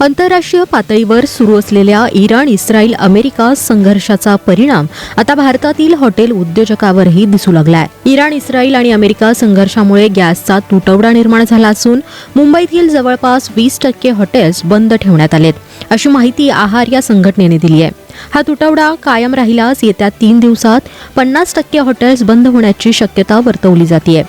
आंतरराष्ट्रीय पातळीवर सुरू असलेल्या इराण, इस्रायल, अमेरिका संघर्षाचा परिणाम आता भारतातील हॉटेल उद्योजकावरही दिसू लागलाय. इराण, इस्रायल आणि अमेरिका संघर्षामुळे गॅसचा तुटवडा निर्माण झाला असून मुंबईतील जवळपास 20% हॉटेल्स बंद ठेवण्यात आलेत, अशी माहिती आहार या संघटनेने दिली आहे. हा तुटवडा कायम राहिल्यास येत्या 3 दिवसात 50% हॉटेल्स बंद होण्याची शक्यता वर्तवली जाते.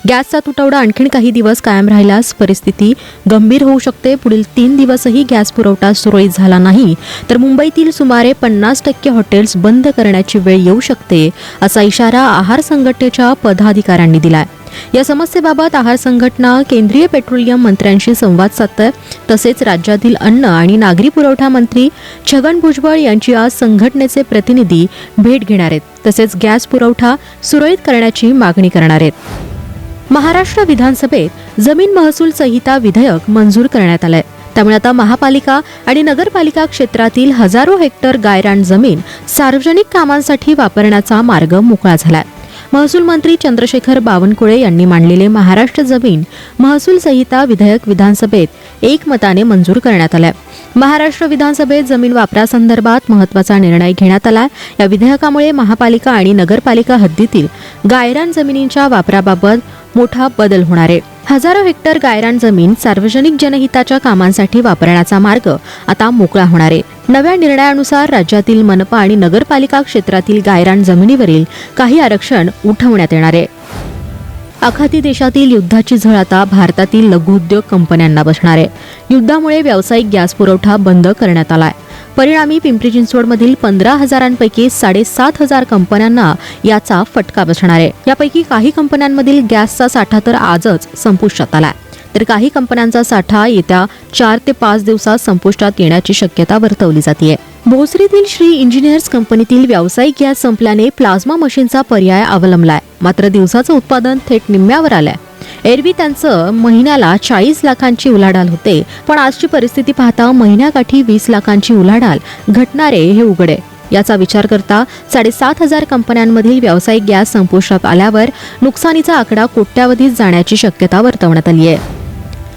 गॅसचा तुटवडा आणखीन काही दिवस कायम राहिल्यास परिस्थिती गंभीर होऊ शकते. पुढील 3 दिवसही गॅस पुरवठा सुरळीत झाला नाही तर मुंबईतील सुमारे 50% हॉटेल्स बंद करण्याची वेळ येऊ शकते, असा इशारा आहार संघटनेच्या पदाधिकाऱ्यांनी दिलाय. या समस्येबाबत आहार संघटना केंद्रीय पेट्रोलियम मंत्र्यांशी संवाद साधते. तसेच राज्यातील अन्न आणि नागरी पुरवठा मंत्री छगन भुजबळ यांची आज संघटनेचे प्रतिनिधी भेट घेणार आहेत. तसेच गॅस पुरवठा सुरळीत करण्याची मागणी करणार आहेत. महाराष्ट्र विधानसभेत जमीन महसूल संहिता विधेयक मंजूर करण्यात आलंय. त्यामुळे आता महापालिका आणि नगरपालिका क्षेत्रातील हजारो हेक्टर गायरान जमीन सार्वजनिक कामांसाठी वापरण्याचा मार्ग मोकळा झालाय. महसूल मंत्री चंद्रशेखर बावनकुळे यांनी मांडलेले महाराष्ट्र जमीन महसूल संहिता विधेयक विधानसभेत एकमताने मंजूर करण्यात आलंय. महाराष्ट्र विधानसभेत जमीन वापरासंदर्भात महत्त्वाचा निर्णय घेण्यात आला. या विधेयकामुळे महापालिका आणि नगरपालिका हद्दीतील गायरान जमिनींच्या वापराबाबत मोठा बदल होणार आहे. हजारो हेक्टर गायरान जमीन सार्वजनिक जनहिताच्या कामांसाठी वापरण्याचा मार्ग आता मोकळा होणार आहे. नव्या निर्णयानुसार राज्यातील मनपा आणि नगरपालिका क्षेत्रातील गायरान जमिनीवरील काही आरक्षण उठवण्यात येणार आहे. आखाती देशातील युद्धाची झळ आता भारतातील लघुउद्योग कंपन्यांना बसणार आहे. युद्धामुळे व्यावसायिक गॅस पुरवठा बंद करण्यात आलाय. परिणामी पिंपरी चिंचवडमधील 15,000 7,500 कंपन्यांना याचा फटका बसणार आहे. यापैकी काही कंपन्यांमधील गॅसचा साठा तर आजच संपुष्टात आलाय, तर काही कंपन्यांचा साठा येत्या 4 ते 5 दिवसात संपुष्टात येण्याची शक्यता वर्तवली जाते. भोसरीतील श्री इंजिनियर्स कंपनीतील व्यावसायिक गॅस संपल्याने प्लाझ्मा मशीनचा पर्याय अवलंबलाय. मात्र दिवसाचं उत्पादन थेट निम्म्यावर आलंय. एरवी त्यांचं महिन्याला 40 लाखांची उलाढाल होते, पण आजची परिस्थिती पाहता महिन्याकाठी 20 लाखांची उलाढाल घटणारे हे उघड आहे. याचा विचार करता 7,500 कंपन्यांमधील व्यावसायिक गॅस संपुष्टात आल्यावर नुकसानीचा आकडा कोट्यावधीत जाण्याची शक्यता वर्तवण्यात आली आहे.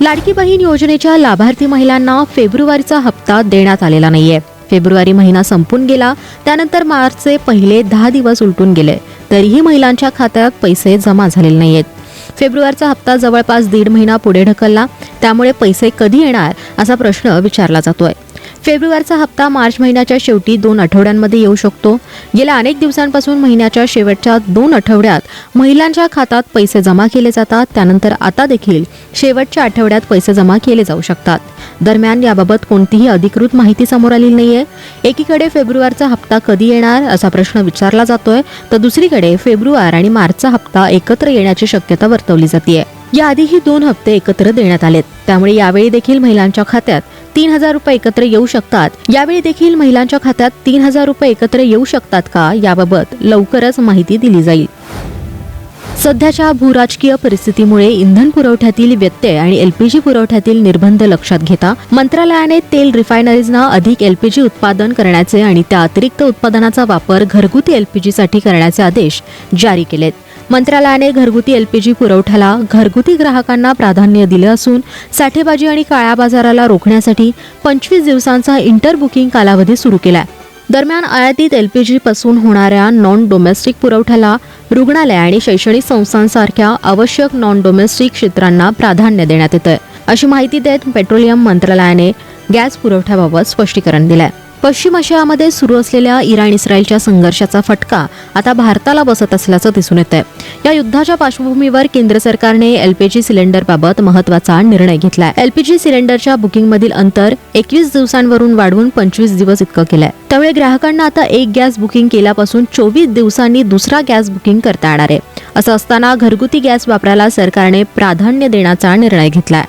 लाडकी बहीण योजनेच्या लाभार्थी महिलांना फेब्रुवारीचा हप्ता देण्यात आलेला नाहीये. फेब्रुवारी महिना संपून गेला, त्यानंतर मार्चचे पहिले 10 दिवस उलटून गेले, तरीही महिलांच्या खात्यात पैसे जमा झालेले नाहीयेत. फेब्रुवारीचा हप्ता जवळपास 1.5 महिना पुढे ढकलला, त्यामुळे पैसे कधी येणार असा प्रश्न विचारला जातोय. फेब्रुवारीचा हप्ता मार्च महिन्याच्या शेवटी 2 आठवड्यांमध्ये येऊ शकतो. गेल्या अनेक दिवसांपासून महिन्याच्या शेवटच्या 2 आठवड्यात महिलांच्या खात्यात पैसे जमा केले जातात. त्यानंतर आता देखील शेवटच्या आठवड्यात पैसे जमा केले जाऊ शकतात. दरम्यान याबाबत कोणतीही अधिकृत माहिती समोर आलेली नाहीये. एकीकडे फेब्रुवारीचा हप्ता कधी येणार असा प्रश्न विचारला जातोय, तर दुसरीकडे फेब्रुवारी आणि मार्चचा हप्ता एकत्र येण्याची शक्यता वर्तवली जाते. याआधीही 2 हप्ते एकत्र देण्यात आलेत, त्यामुळे यावेळी देखील महिलांच्या खात्यात 3,000 रुपये एकत्र येऊ शकतात. यावेळी देखील महिलांच्या खात्यात 3,000 रुपये एकत्र येऊ शकतात का, याबाबत लवकरच माहिती दिली जाईल. सध्याच्या भूराजकीय परिस्थितीमुळे इंधन पुरवठ्यातील व्यत्यय आणि एलपीजी पुरवठ्यातील निर्बंध लक्षात घेता मंत्रालयाने तेल रिफायनरीजना अधिक एलपीजी उत्पादन करण्याचे आणि त्या अतिरिक्त उत्पादनाचा वापर घरगुती एलपीजीसाठी करण्याचे आदेश जारी केलेत. मंत्रालयाने घरगुती एलपीजी पुरवठ्याला घरगुती ग्राहकांना प्राधान्य दिले असून साठेबाजी आणि काळ्या बाजाराला रोखण्यासाठी 25 दिवसांचा इंटर बुकिंग कालावधी सुरू केलाय. दरम्यान आयातीत एलपीजी पासून होणाऱ्या नॉन डोमेस्टिक पुरवठ्याला रुग्णालय आणि शैक्षणिक संस्थांसारख्या आवश्यक नॉन डोमेस्टिक क्षेत्रांना प्राधान्य देण्यात येतंय, अशी माहिती देत पेट्रोलियम मंत्रालयाने गॅस पुरवठ्याबाबत स्पष्टीकरण दिलंय. पश्चिम आशियामध्ये सुरू असलेल्या इराण इस्रायलच्या संघर्षाचा फटका आता भारताला बसत असल्याचं दिसून येतंय. या युद्धाच्या पार्श्वभूमीवर केंद्र सरकारने एलपीजी सिलेंडरबाबत महत्त्वाचा निर्णय घेतलाय. एलपीजी सिलेंडरच्या बुकिंगमधील अंतर 21 दिवसांवरून वाढवून 25 दिवस इतकं केलंय. त्यामुळे ग्राहकांना आता एक गॅस बुकिंग केल्यापासून 24 दिवसांनी दुसरा गॅस बुकिंग करता येणार आहे. असं असताना घरगुती गॅस वापराला सरकारने प्राधान्य देण्याचा निर्णय घेतलाय.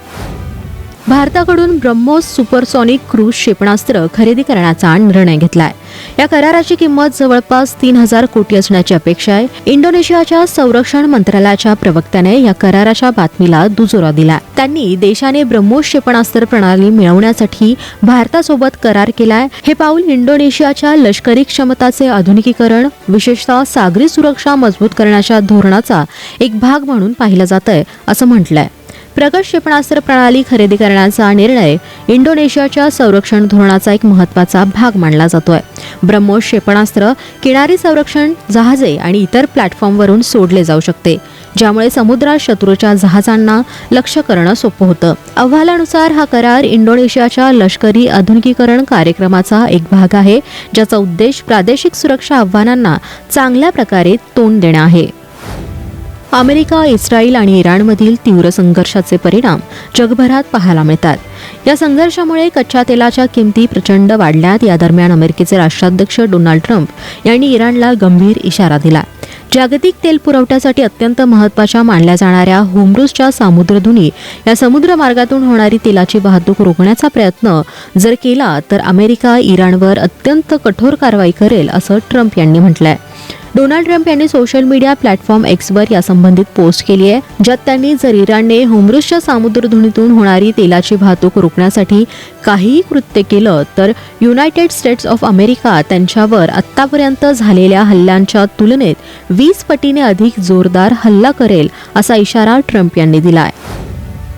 भारताकडून ब्रह्मोस सुपरसॉनिक क्रूज क्षेपणास्त्र खरेदी करण्याचा निर्णय घेतलाय. या कराराची किंमत जवळपास 3,000 कोटी असण्याची अपेक्षा आहे. इंडोनेशियाच्या संरक्षण मंत्रालयाच्या प्रवक्त्याने या कराराच्या बातमीला दुजोरा दिला. त्यांनी देशाने ब्रह्मोस क्षेपणास्त्र प्रणाली मिळवण्यासाठी भारतासोबत करार केलाय. हे पाऊल इंडोनेशियाच्या लष्करी क्षमताचे आधुनिकीकरण, विशेषतः सागरी सुरक्षा मजबूत करण्याच्या धोरणाचा एक भाग म्हणून पाहिलं जातंय, असं म्हटलंय. प्रगत क्षेपणास्त्र प्रणाली खरेदी करण्याचा निर्णय इंडोनेशियाच्या संरक्षण धोरणाचा एक महत्त्वाचा भाग मानला जातोय. ब्रह्मोस क्षेपणास्त्र किनारी संरक्षण जहाजे आणि इतर प्लॅटफॉर्मवरून सोडले जाऊ शकते, ज्यामुळे समुद्रात शत्रूच्या जहाजांना लक्ष्य करणं सोपं होतं. अहवालानुसार हा करार इंडोनेशियाच्या लष्करी आधुनिकीकरण कार्यक्रमाचा एक भाग आहे, ज्याचा उद्देश प्रादेशिक सुरक्षा आव्हानांना चांगल्या प्रकारे तोंड देणे आहे. अमेरिका, इस्रायल आणि इराणमधील तीव्र संघर्षाचे परिणाम जगभरात पाहायला मिळतात. या संघर्षामुळे कच्च्या तेलाच्या किमती प्रचंड वाढल्यात. या दरम्यान अमेरिकेचे राष्ट्राध्यक्ष डोनाल्ड ट्रम्प यांनी इराणला गंभीर इशारा दिला. जागतिक तेल पुरवठ्यासाठी अत्यंत महत्त्वाच्या मानल्या जाणाऱ्या होर्मुझच्या सामुद्रधुनी या समुद्रमार्गातून होणारी तेलाची वाहतूक रोखण्याचा प्रयत्न जर केला तर अमेरिका इराणवर अत्यंत कठोर कारवाई करेल, असं ट्रम्प यांनी म्हटलंय. डोनाल्ड ट्रम्प यांनी सोशल मीडिया प्लॅटफॉर्म एक्सवर यासंबंधित पोस्ट केली आहे, ज्यात त्यांनी जर इराणने होर्मुझच्या सामुद्रधुनीतून होणारी तेलाची वाहतूक रोखण्यासाठी काहीही कृत्य केलं तर युनायटेड स्टेट्स ऑफ अमेरिका त्यांच्यावर आत्तापर्यंत झालेल्या हल्ल्यांच्या तुलनेत 20 पटीने अधिक जोरदार हल्ला करेल, असा इशारा ट्रम्प यांनी दिलाय.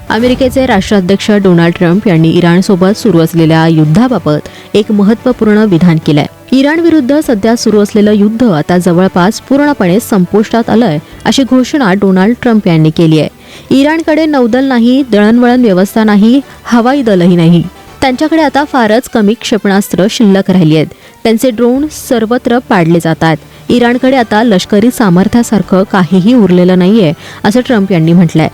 अमेरिकेचे राष्ट्राध्यक्ष डोनाल्ड ट्रम्प यांनी इराणसोबत सुरू असलेल्या युद्धाबाबत एक महत्त्वपूर्ण विधान केलंय. इराण विरुद्ध सध्या सुरू असलेलं युद्ध आता जवळपास पूर्णपणे संपुष्टात आलंय, अशी घोषणा डोनाल्ड ट्रम्प यांनी केली आहे. इराणकडे नौदल नाही, दळणवळण व्यवस्था नाही, हवाई दलही नाही. त्यांच्याकडे आता फारच कमी क्षेपणास्त्र शिल्लक राहिली आहेत. त्यांचे ड्रोन सर्वत्र पाडले जातात. इराणकडे आता लष्करी सामर्थ्यासारखं काहीही उरलेलं नाहीये, असं ट्रम्प यांनी म्हटलंय.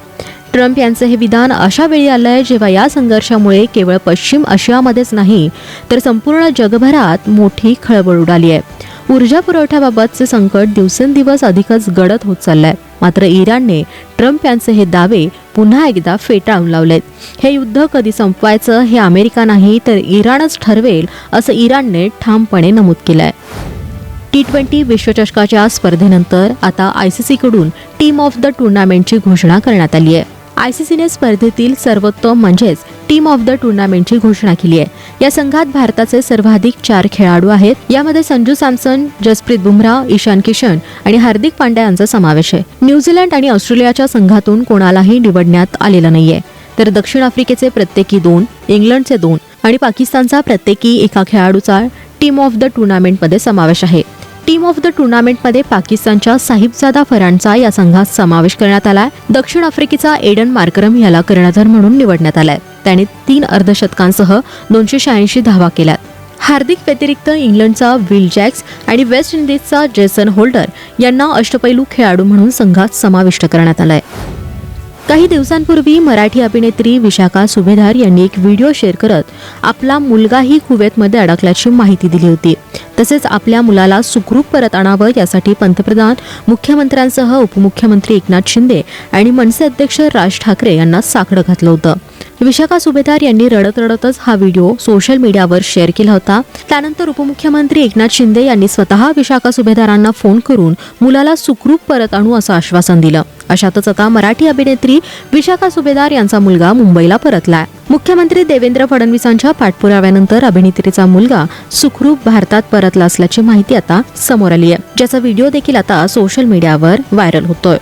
ट्रम्प यांचं हे विधान अशा वेळी आलंय जेव्हा या संघर्षामुळे केवळ पश्चिम आशियामध्येच नाही तर संपूर्ण जगभरात मोठी खळबळ उडाली आहे. ऊर्जा पुरवठ्याबाबतचे संकट दिवसेंदिवस अधिकच गडद होत चाललंय. मात्र इराणने ट्रम्प यांचे हे दावे पुन्हा एकदा फेटाळून लावलेत. हे युद्ध कधी संपवायचं हे अमेरिका नाही तर इराणच ठरवेल, असं इराणने ठामपणे नमूद केलंय. T20 विश्वचषकाच्या स्पर्धेनंतर आता ICCकडून टीम ऑफ द टुर्नामेंटची घोषणा करण्यात आली आहे. ICCने स्पर्धेतील सर्वोत्तम म्हणजेच टीम ऑफ द टुर्नामेंटची घोषणा केली आहे. या संघात भारताचे सर्वाधिक 4 खेळाडू आहेत. यामध्ये संजू सॅमसन, जसप्रीत बुमराह, ईशान किशन आणि हार्दिक पांड्या यांचा समावेश आहे. न्यूझीलंड आणि ऑस्ट्रेलियाच्या संघातून कोणालाही निवडण्यात आलेलं नाहीये. तर दक्षिण आफ्रिकेचे प्रत्येकी 2, इंग्लंडचे 2 आणि पाकिस्तानचा प्रत्येकी एका खेळाडूचा टीम ऑफ द टुर्नामेंटमध्ये समावेश आहे. टीम ऑफ द टुर्नामेंटमध्ये पाकिस्तानच्या साहिबजादा फरांडचा या संघात समावेश करण्यात आलाय. दक्षिण आफ्रिकेचा एडन मार्करम याला कर्णधार म्हणून निवडण्यात आलाय. त्याने 3 अर्धशतकांसह 286 धावा केल्यात. हार्दिक व्यतिरिक्त इंग्लंडचा विल जॅक्स आणि वेस्ट इंडिजचा जेसन होल्डर यांना अष्टपैलू खेळाडू म्हणून संघात समाविष्ट करण्यात आलाय. काही दिवसांपूर्वी मराठी अभिनेत्री विशाखा सुभेदार यांनी एक व्हिडिओ शेअर करत आपला मुलगाही कुवेतमध्ये अडकल्याची माहिती दिली होती. तसेच आपल्या मुलाला सुखरूप परत आणावं यासाठी पंतप्रधान, मुख्यमंत्र्यांसह उपमुख्यमंत्री एकनाथ शिंदे आणि मनसे अध्यक्ष राज ठाकरे यांना साकडं घातलं होतं. विशाखा सुभेदार यांनी रडत रडतच हा व्हिडिओ सोशल मीडियावर शेअर केला होता. त्यानंतर उपमुख्यमंत्री एकनाथ शिंदे यांनी स्वतः विशाखा सुभेदारांना फोन करून मुलाला सुखरूप परत आणू असं आश्वासन दिलं. अशातच आता मराठी अभिनेत्री विशाखा सुभेदार यांचा मुलगा मुंबईला परतलाय. मुख्यमंत्री देवेंद्र फडणवीसांच्या पाठपुराव्यानंतर अभिनेत्रीचा मुलगा सुखरूप भारतात परतला असल्याची माहिती आता समोर आली आहे, ज्याचा व्हिडिओ देखील आता सोशल मीडियावर व्हायरल होतोय.